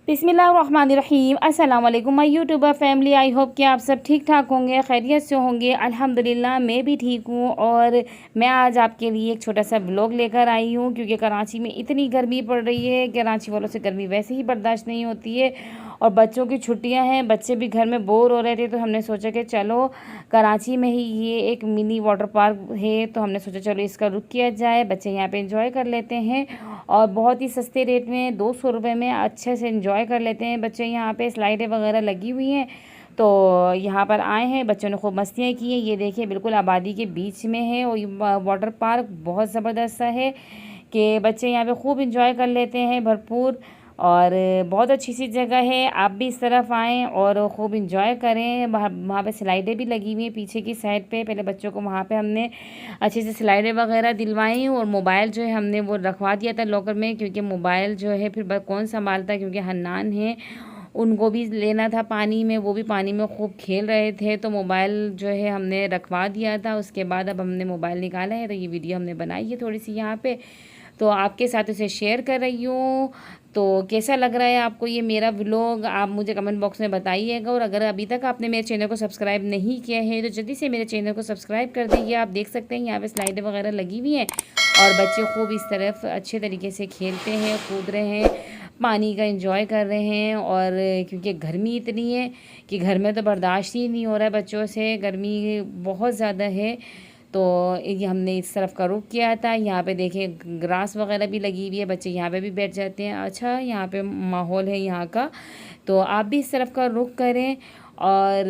बिस्मिल्लाहिर्रहमानिर्रहीम। अस्सलाम वालेकुम my YouTuber family. I hope कि आप सब ठीक ठाक होंगे, खैरियत से होंगे। अल्हम्दुलिल्लाह मैं भी ठीक हूँ। और मैं आज आपके लिए एक छोटा सा व्लॉग लेकर आई हूँ, क्योंकि कराची में इतनी गर्मी पड़ रही है कि कराची वालों से गर्मी वैसे ही बर्दाश्त नहीं होती है। और बच्चों की छुट्टियां हैं, बच्चे भी घर में बोर हो रहे थे, तो हमने सोचा कि चलो कराची में ही ये एक मिनी वाटर पार्क है, तो हमने सोचा चलो इसका रुख किया जाए, बच्चे यहाँ पे एंजॉय कर लेते हैं। और बहुत ही सस्ते रेट में 200 रुपये में अच्छे से एंजॉय कर लेते हैं बच्चे। यहाँ पे स्लाइडें वगैरह लगी हुई हैं, तो यहाँ पर आए हैं, बच्चों ने खूब मस्तियाँ की हैं। ये देखिए बिल्कुल आबादी के बीच में है, और ये वाटर पार्क बहुत ज़बरदस्त सा है कि बच्चे यहाँ पे खूब इंजॉय कर लेते हैं भरपूर। और बहुत अच्छी सी जगह है, आप भी इस तरफ आएँ और ख़ूब इंजॉय करें। वहाँ पे स्लाइडें भी लगी हुई हैं पीछे की साइड पे। पहले बच्चों को वहाँ पे हमने अच्छे से स्लाइडें वगैरह दिलवाई, और मोबाइल जो है हमने वो रखवा दिया था लॉकर में, क्योंकि मोबाइल जो है फिर कौन संभालता, क्योंकि हन्नान है, उनको भी लेना था पानी में, वो भी पानी में खूब खेल रहे थे, तो मोबाइल जो है हमने रखवा दिया था। उसके बाद अब हमने मोबाइल निकाला है, तो ये वीडियो हमने बनाई है थोड़ी सी यहाँ पे, तो आपके साथ उसे शेयर कर रही हूँ। तो कैसा लग रहा है आपको ये मेरा व्लॉग, आप मुझे कमेंट बॉक्स में बताइएगा। और अगर अभी तक आपने मेरे चैनल को सब्सक्राइब नहीं किया है, तो जल्दी से मेरे चैनल को सब्सक्राइब कर दीजिए। आप देख सकते हैं यहाँ पे स्लाइडें वगैरह लगी हुई हैं, और बच्चे खूब इस तरफ अच्छे तरीके से खेलते हैं, कूद रहे हैं, पानी का एंजॉय कर रहे हैं। और क्योंकि गर्मी इतनी है कि घर में तो बर्दाश्त ही नहीं हो रहा है बच्चों से, गर्मी बहुत ज़्यादा है। तो ये हमने इस तरफ का रुख किया था। यहाँ पे देखिए ग्रास वगैरह भी लगी हुई है, बच्चे यहाँ पे भी बैठ जाते हैं। अच्छा यहाँ पे माहौल है यहाँ का, तो आप भी इस तरफ का रुख करें। और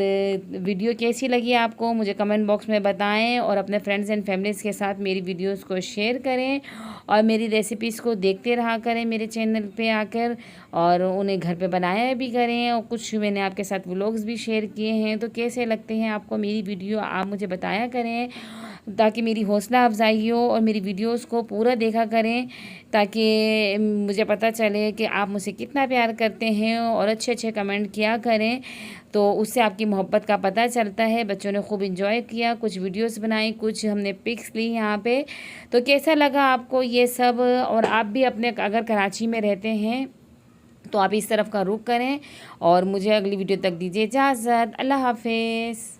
वीडियो कैसी लगी आपको मुझे कमेंट बॉक्स में बताएं, और अपने फ्रेंड्स एंड फैमिलीज़ के साथ मेरी वीडियोस को शेयर करें, और मेरी रेसिपीज़ को देखते रहा करें मेरे चैनल पे आकर, और उन्हें घर पे बनाया भी करें। और कुछ मैंने आपके साथ व्लॉग्स भी शेयर किए हैं, तो कैसे लगते हैं आपको मेरी वीडियो आप मुझे बताया करें, ताकि मेरी हौसला अफजाई हो। और मेरी वीडियोस को पूरा देखा करें, ताकि मुझे पता चले कि आप मुझसे कितना प्यार करते हैं, और अच्छे अच्छे कमेंट किया करें, तो उससे आपकी मोहब्बत का पता चलता है। बच्चों ने खूब इंजॉय किया, कुछ वीडियोस बनाई, कुछ हमने पिक्स ली यहाँ पे। तो कैसा लगा आपको ये सब, और आप भी अपने अगर कराची में रहते हैं तो आप इस तरफ का रुख करें। और मुझे अगली वीडियो तक दीजिए इजाज़त। अल्लाह हाफिज़।